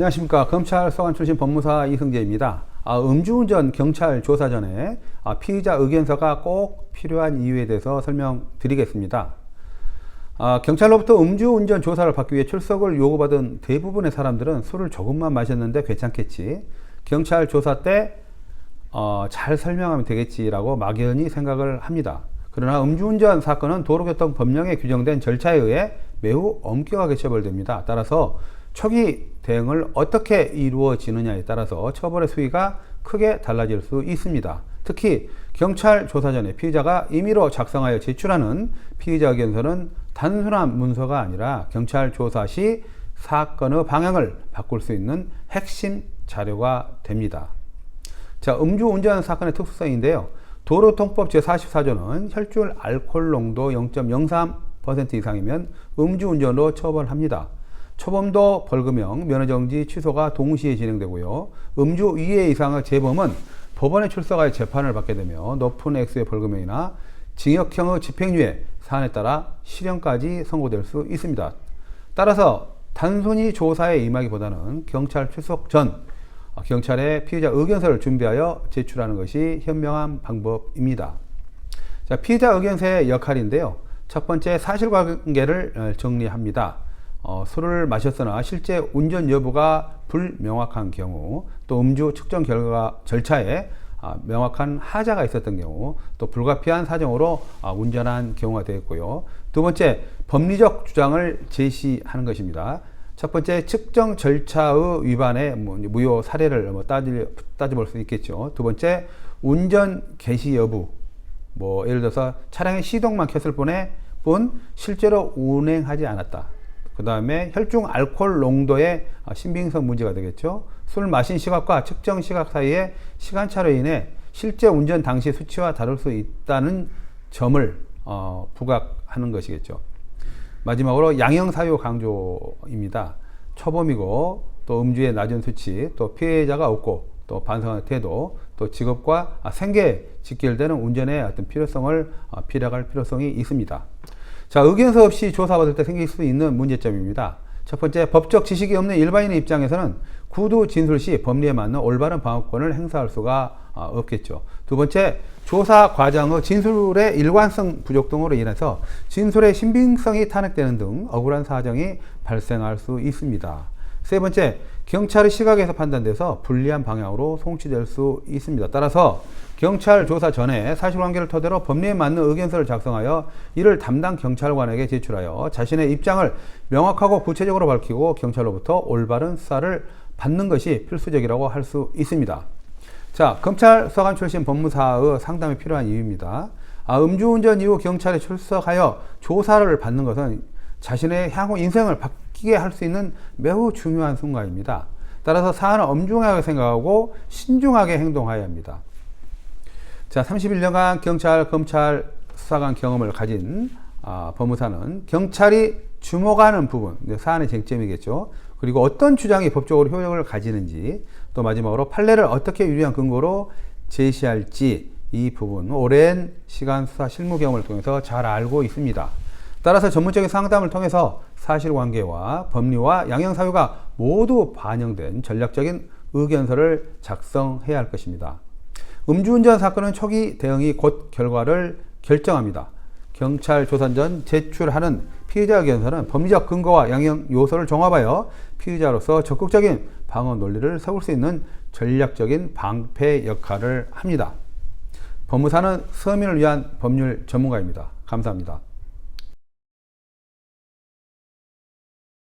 안녕하십니까. 검찰 소관 출신 법무사 이승재입니다. 음주운전 경찰 조사 전에 피의자 의견서가 꼭 필요한 이유에 대해서 설명드리겠습니다. 경찰로부터 음주운전 조사를 받기 위해 출석을 요구받은 대부분의 사람들은 술을 조금만 마셨는데 괜찮겠지, 경찰 조사 때 잘 설명하면 되겠지라고 막연히 생각을 합니다. 그러나 음주운전 사건은 도로교통법령에 규정된 절차에 의해 매우 엄격하게 처벌됩니다. 따라서 초기 대응을 어떻게 이루어지느냐에 따라서 처벌의 수위가 크게 달라질 수 있습니다. 특히 경찰 조사 전에 피의자가 임의로 작성하여 제출하는 피의자 의견서는 단순한 문서가 아니라 경찰 조사 시 사건의 방향을 바꿀 수 있는 핵심 자료가 됩니다. 자, 음주운전 사건의 특수성인데요. 도로통법 제44조는 혈중 알코올 농도 0.03% 이상이면 음주운전으로 처벌합니다. 초범도 벌금형, 면허정지 취소가 동시에 진행되고요. 음주 2회 이상의 재범은 법원에 출석하여 재판을 받게 되며 높은 액수의 벌금형이나 징역형의 집행유예, 사안에 따라 실형까지 선고될 수 있습니다. 따라서 단순히 조사에 임하기보다는 경찰 출석 전 경찰에 피의자 의견서를 준비하여 제출하는 것이 현명한 방법입니다. 자, 피의자 의견서의 역할인데요. 첫 번째, 사실관계를 정리합니다. 술을 마셨으나 실제 운전 여부가 불명확한 경우, 또 음주 측정 결과 절차에 명확한 하자가 있었던 경우, 또 불가피한 사정으로 운전한 경우가 되겠고요. 두 번째, 법리적 주장을 제시하는 것입니다. 첫 번째, 측정 절차의 위반의 무효 사례를 따져볼 수 있겠죠. 두 번째, 운전 개시 여부, 예를 들어서 차량의 시동만 켰을 뿐 실제로 운행하지 않았다. 그 다음에 혈중 알코올 농도의 신빙성 문제가 되겠죠. 술 마신 시각과 측정 시각 사이에 시간차로 인해 실제 운전 당시 수치와 다를 수 있다는 점을 부각하는 것이겠죠. 마지막으로 양형사유 강조입니다. 초범이고 또 음주의 낮은 수치, 또 피해자가 없고 또 반성하는 태도, 또 직업과 생계에 직결되는 운전의 어떤 필요성을 필요할 필요성이 있습니다. 자, 의견서 없이 조사받을 때 생길 수 있는 문제점입니다. 첫 번째, 법적 지식이 없는 일반인의 입장에서는 구두 진술 시 법리에 맞는 올바른 방어권을 행사할 수가 없겠죠. 두 번째, 조사 과정의 진술의 일관성 부족 등으로 인해서 진술의 신빙성이 탄핵되는 등 억울한 사정이 발생할 수 있습니다. 세 번째, 경찰의 시각에서 판단돼서 불리한 방향으로 송치될 수 있습니다. 따라서 경찰 조사 전에 사실관계를 토대로 법리에 맞는 의견서를 작성하여 이를 담당 경찰관에게 제출하여 자신의 입장을 명확하고 구체적으로 밝히고 경찰로부터 올바른 수사를 받는 것이 필수적이라고 할 수 있습니다. 자, 검찰 소관 출신 법무사의 상담이 필요한 이유입니다. 음주운전 이후 경찰에 출석하여 조사를 받는 것은 자신의 향후 인생을 바뀌게 할 수 있는 매우 중요한 순간입니다. 따라서 사안을 엄중하게 생각하고 신중하게 행동해야 합니다. 자, 31년간 경찰, 검찰 수사관 경험을 가진 법무사는 경찰이 주목하는 부분, 사안의 쟁점이겠죠. 그리고 어떤 주장이 법적으로 효력을 가지는지, 또 마지막으로 판례를 어떻게 유리한 근거로 제시할지, 이 부분 오랜 시간 수사 실무 경험을 통해서 잘 알고 있습니다. 따라서 전문적인 상담을 통해서 사실관계와 법리와 양형사유가 모두 반영된 전략적인 의견서를 작성해야 할 것입니다. 음주운전 사건은 초기 대응이 곧 결과를 결정합니다. 경찰 조사 전 제출하는 피의자 의견서는 법리적 근거와 양형 요소를 종합하여 피의자로서 적극적인 방어 논리를 세울 수 있는 전략적인 방패 역할을 합니다. 법무사는 서민을 위한 법률 전문가입니다. 감사합니다.